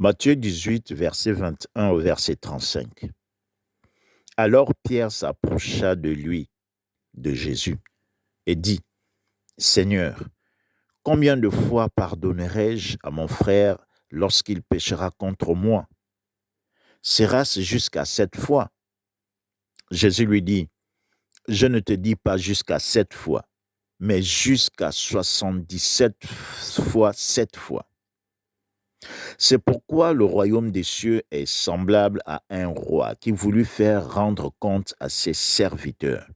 Matthieu 18, verset 21 au verset 35. Alors Pierre s'approcha de lui, de Jésus, et dit, « Seigneur, combien de fois pardonnerai-je à mon frère lorsqu'il péchera contre moi? Sera-ce jusqu'à 7 fois? » Jésus lui dit, « Je ne te dis pas jusqu'à 7 fois, mais jusqu'à 77 fois 7 fois. » C'est pourquoi le royaume des cieux est semblable à un roi qui voulut faire rendre compte à ses serviteurs.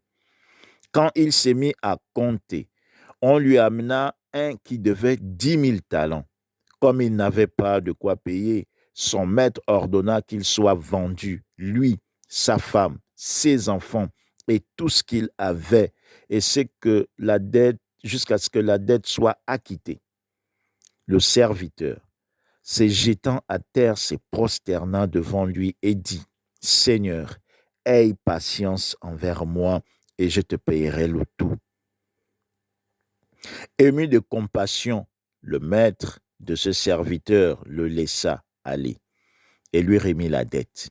Quand il s'est mis à compter, on lui amena un qui devait 10 000 talents. Comme il n'avait pas de quoi payer, son maître ordonna qu'il soit vendu, lui, sa femme, ses enfants et tout ce qu'il avait, et c'est que la dette, jusqu'à ce que la dette soit acquittée. Le serviteur, se jetant à terre, se prosterna devant lui et dit, « Seigneur, aie patience envers moi et je te payerai le tout. » Ému de compassion, le maître de ce serviteur le laissa aller et lui remit la dette.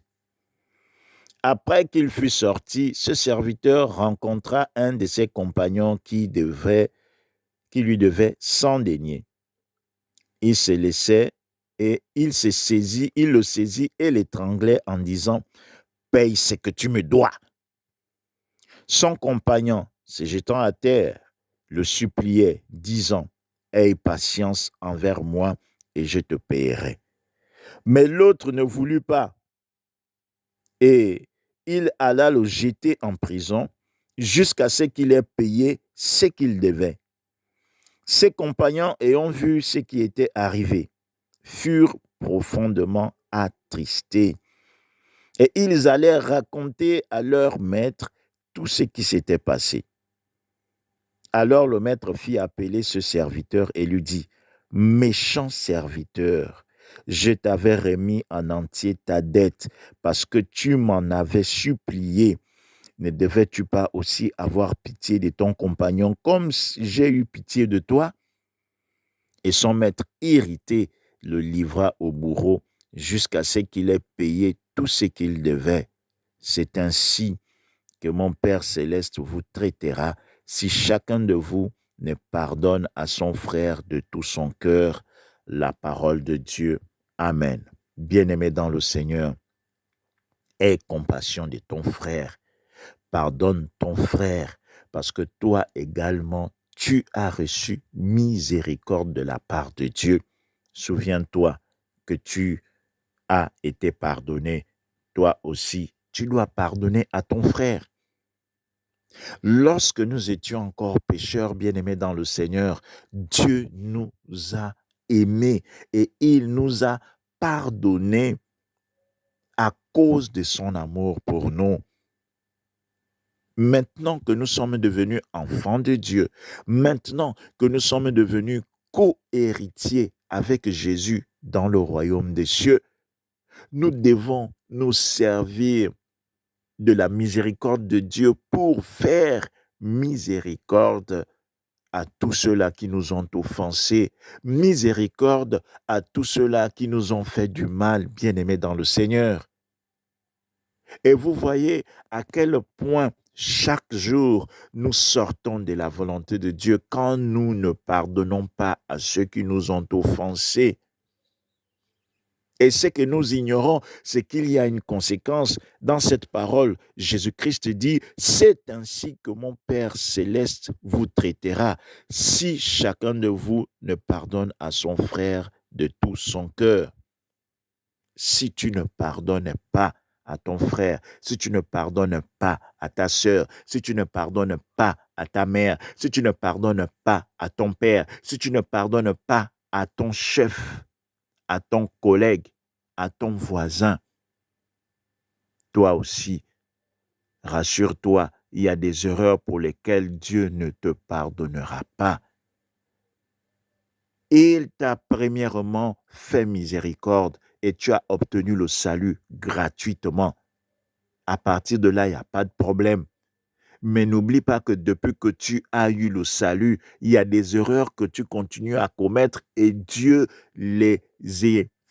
Après qu'il fut sorti, ce serviteur rencontra un de ses compagnons qui lui devait 100 deniers. Il se laissait et il le saisit et l'étranglait en disant, « Paye ce que tu me dois. » Son compagnon, se jetant à terre, le suppliait, disant, « Aie patience envers moi et je te payerai. » Mais l'autre ne voulut pas et il alla le jeter en prison jusqu'à ce qu'il ait payé ce qu'il devait. Ses compagnons, ayant vu ce qui était arrivé, furent profondément attristés et ils allèrent raconter à leur maître tout ce qui s'était passé. Alors le maître fit appeler ce serviteur et lui dit, « Méchant serviteur, je t'avais remis en entier ta dette parce que tu m'en avais supplié. Ne devais-tu pas aussi avoir pitié de ton compagnon comme j'ai eu pitié de toi? » Et son maître, irrité, le livra au bourreau jusqu'à ce qu'il ait payé tout ce qu'il devait. C'est ainsi que mon Père céleste vous traitera si chacun de vous ne pardonne à son frère de tout son cœur. La parole de Dieu. Amen. Bien-aimé dans le Seigneur, aie compassion de ton frère. Pardonne ton frère parce que toi également, tu as reçu miséricorde de la part de Dieu. Souviens-toi que tu as été pardonné. Toi aussi, tu dois pardonner à ton frère. Lorsque nous étions encore pécheurs, bien-aimés dans le Seigneur, Dieu nous a aimés et il nous a pardonnés à cause de son amour pour nous. Maintenant que nous sommes devenus enfants de Dieu, maintenant que nous sommes devenus co-héritiers avec Jésus dans le royaume des cieux, nous devons nous servir de la miséricorde de Dieu pour faire miséricorde à tous ceux-là qui nous ont offensés, miséricorde à tous ceux-là qui nous ont fait du mal, bien-aimés dans le Seigneur. Et vous voyez à quel point chaque jour nous sortons de la volonté de Dieu quand nous ne pardonnons pas à ceux qui nous ont offensés. Et ce que nous ignorons, c'est qu'il y a une conséquence dans cette parole. Jésus-Christ dit, « C'est ainsi que mon Père céleste vous traitera si chacun de vous ne pardonne à son frère de tout son cœur. » Si tu ne pardonnes pas à ton frère, si tu ne pardonnes pas à ta sœur, si tu ne pardonnes pas à ta mère, si tu ne pardonnes pas à ton père, si tu ne pardonnes pas à ton chef, à ton collègue, à ton voisin, toi aussi, rassure-toi, il y a des erreurs pour lesquelles Dieu ne te pardonnera pas. Il t'a premièrement fait miséricorde et tu as obtenu le salut gratuitement. À partir de là, il n'y a pas de problème. Mais n'oublie pas que depuis que tu as eu le salut, il y a des erreurs que tu continues à commettre et Dieu les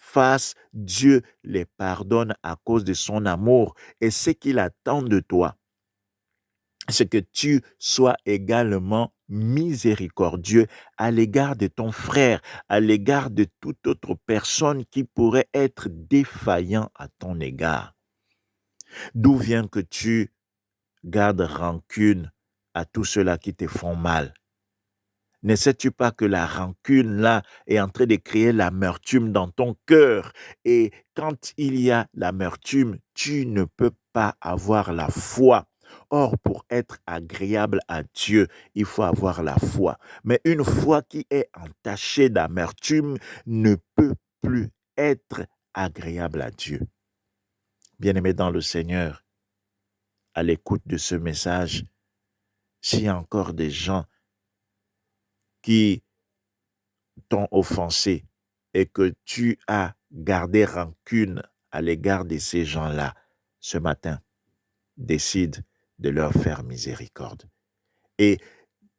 face, Dieu les pardonne à cause de son amour. Et ce qu'il attend de toi, c'est que tu sois également miséricordieux à l'égard de ton frère, à l'égard de toute autre personne qui pourrait être défaillant à ton égard. D'où vient que tu gardes rancune à tous ceux-là qui te font mal? Ne sais-tu pas que la rancune, là, est en train de créer l'amertume dans ton cœur? Et quand il y a l'amertume, tu ne peux pas avoir la foi. Or, pour être agréable à Dieu, il faut avoir la foi. Mais une foi qui est entachée d'amertume ne peut plus être agréable à Dieu. Bien-aimé dans le Seigneur, à l'écoute de ce message, s'il y a encore des gens qui t'ont offensé et que tu as gardé rancune à l'égard de ces gens-là, ce matin, décide de leur faire miséricorde. Et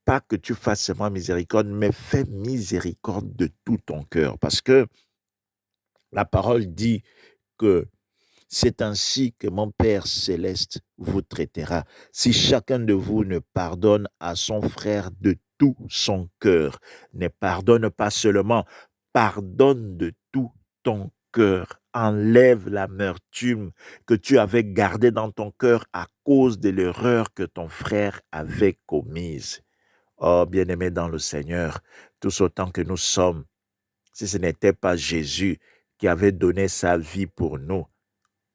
pas que tu fasses seulement miséricorde, mais fais miséricorde de tout ton cœur. Parce que la parole dit que c'est ainsi que mon Père céleste vous traitera, si chacun de vous ne pardonne à son frère de tout son cœur. Ne pardonne pas seulement, pardonne de tout ton cœur. Enlève l'amertume que tu avais gardée dans ton cœur à cause de l'erreur que ton frère avait commise. Oh, bien-aimé dans le Seigneur, tous autant que nous sommes, si ce n'était pas Jésus qui avait donné sa vie pour nous,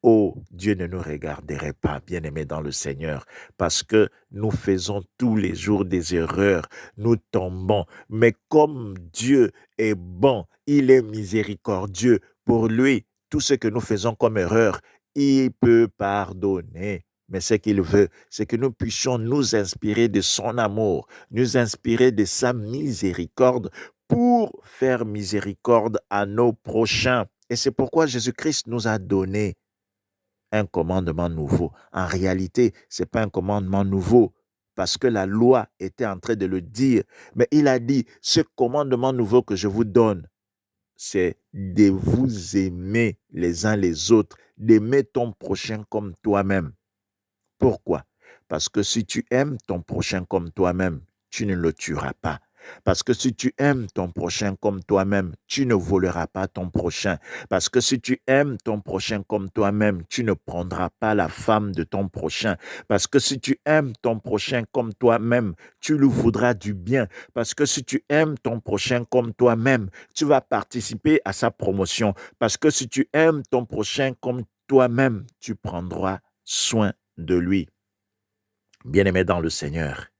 oh, Dieu ne nous regarderait pas, bien-aimés dans le Seigneur, parce que nous faisons tous les jours des erreurs, nous tombons. Mais comme Dieu est bon, il est miséricordieux, pour lui, tout ce que nous faisons comme erreur, il peut pardonner. Mais ce qu'il veut, c'est que nous puissions nous inspirer de son amour, nous inspirer de sa miséricorde pour faire miséricorde à nos prochains. Et c'est pourquoi Jésus-Christ nous a donné un commandement nouveau. En réalité, ce n'est pas un commandement nouveau parce que la loi était en train de le dire. Mais il a dit, ce commandement nouveau que je vous donne, c'est de vous aimer les uns les autres, d'aimer ton prochain comme toi-même. Pourquoi? Parce que si tu aimes ton prochain comme toi-même, tu ne le tueras pas. Parce que si tu aimes ton prochain comme toi-même, tu ne voleras pas ton prochain. Parce que si tu aimes ton prochain comme toi-même, tu ne prendras pas la femme de ton prochain. Parce que si tu aimes ton prochain comme toi-même, tu lui voudras du bien. Parce que si tu aimes ton prochain comme toi-même, tu vas participer à sa promotion. Parce que si tu aimes ton prochain comme toi-même, tu prendras soin de lui. Bien-aimé dans le Seigneur,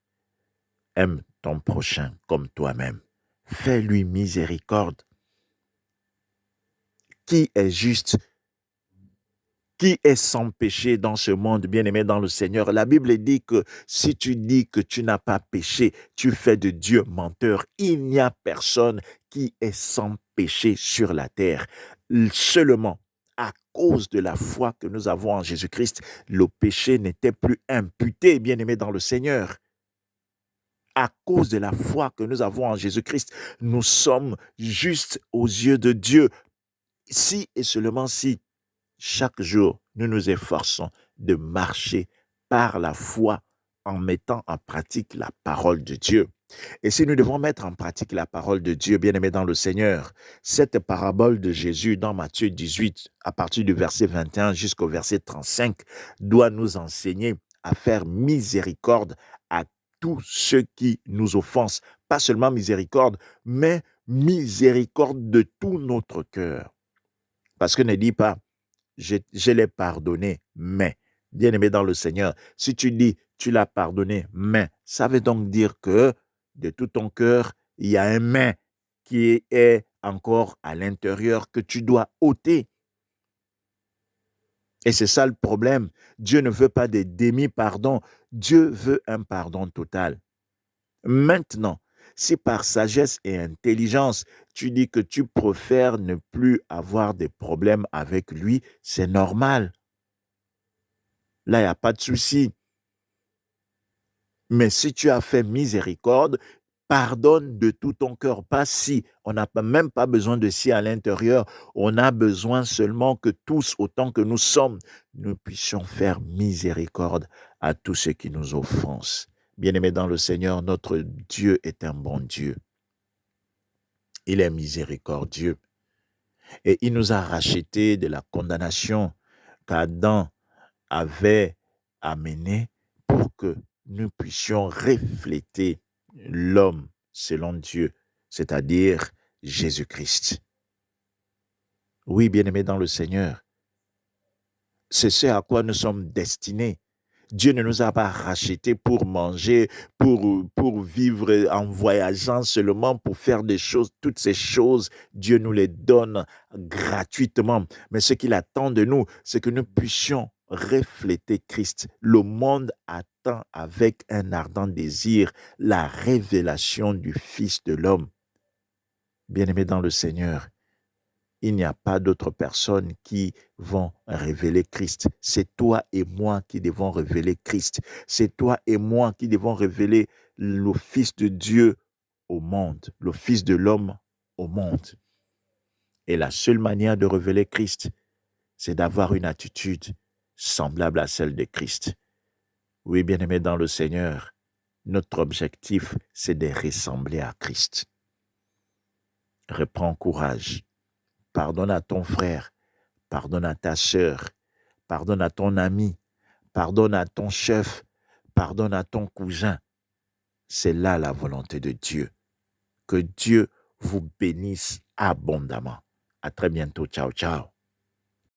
aime ton prochain comme toi-même. Fais-lui miséricorde. Qui est juste? Qui est sans péché dans ce monde, bien-aimé dans le Seigneur? La Bible dit que si tu dis que tu n'as pas péché, tu fais de Dieu menteur. Il n'y a personne qui est sans péché sur la terre. Seulement, à cause de la foi que nous avons en Jésus-Christ, le péché n'était plus imputé, bien-aimé dans le Seigneur. À cause de la foi que nous avons en Jésus-Christ, nous sommes justes aux yeux de Dieu. Si et seulement si, chaque jour, nous nous efforçons de marcher par la foi en mettant en pratique la parole de Dieu. Et si nous devons mettre en pratique la parole de Dieu, bien-aimés dans le Seigneur, cette parabole de Jésus dans Matthieu 18, à partir du verset 21 jusqu'au verset 35, doit nous enseigner à faire miséricorde à tous ceux qui nous offensent. Pas seulement miséricorde, mais miséricorde de tout notre cœur. Parce que ne dis pas, je l'ai pardonné, mais, bien-aimé dans le Seigneur, si tu dis, tu l'as pardonné, mais, ça veut donc dire que de tout ton cœur, il y a un mais qui est encore à l'intérieur que tu dois ôter. Et c'est ça le problème. Dieu ne veut pas des demi-pardons. Dieu veut un pardon total. Maintenant, si par sagesse et intelligence, tu dis que tu préfères ne plus avoir de problèmes avec lui, c'est normal. Là, il n'y a pas de souci. Mais si tu as fait miséricorde, Pardonne de tout ton cœur, pas si. On n'a même pas besoin de si à l'intérieur. On a besoin seulement que tous, autant que nous sommes, nous puissions faire miséricorde à tous ceux qui nous offensent. Bien-aimés dans le Seigneur, notre Dieu est un bon Dieu. Il est miséricordieux. Et il nous a rachetés de la condamnation qu'Adam avait amenée pour que nous puissions refléter l'homme selon Dieu, c'est-à-dire Jésus-Christ. Oui, bien-aimés dans le Seigneur, c'est ce à quoi nous sommes destinés. Dieu ne nous a pas rachetés pour manger, pour vivre en voyageant seulement, pour faire des choses. Toutes ces choses, Dieu nous les donne gratuitement. Mais ce qu'il attend de nous, c'est que nous puissions refléter Christ. Le monde attend avec un ardent désir la révélation du Fils de l'homme. Bien-aimé dans le Seigneur, il n'y a pas d'autres personnes qui vont révéler Christ. C'est toi et moi qui devons révéler Christ. C'est toi et moi qui devons révéler le Fils de Dieu au monde, le Fils de l'homme au monde. Et la seule manière de révéler Christ, c'est d'avoir une attitude semblable à celle de Christ. Oui, bien-aimé dans le Seigneur, notre objectif, c'est de ressembler à Christ. Reprends courage. Pardonne à ton frère, pardonne à ta sœur, pardonne à ton ami, pardonne à ton chef, pardonne à ton cousin. C'est là la volonté de Dieu. Que Dieu vous bénisse abondamment. À très bientôt. Ciao, ciao.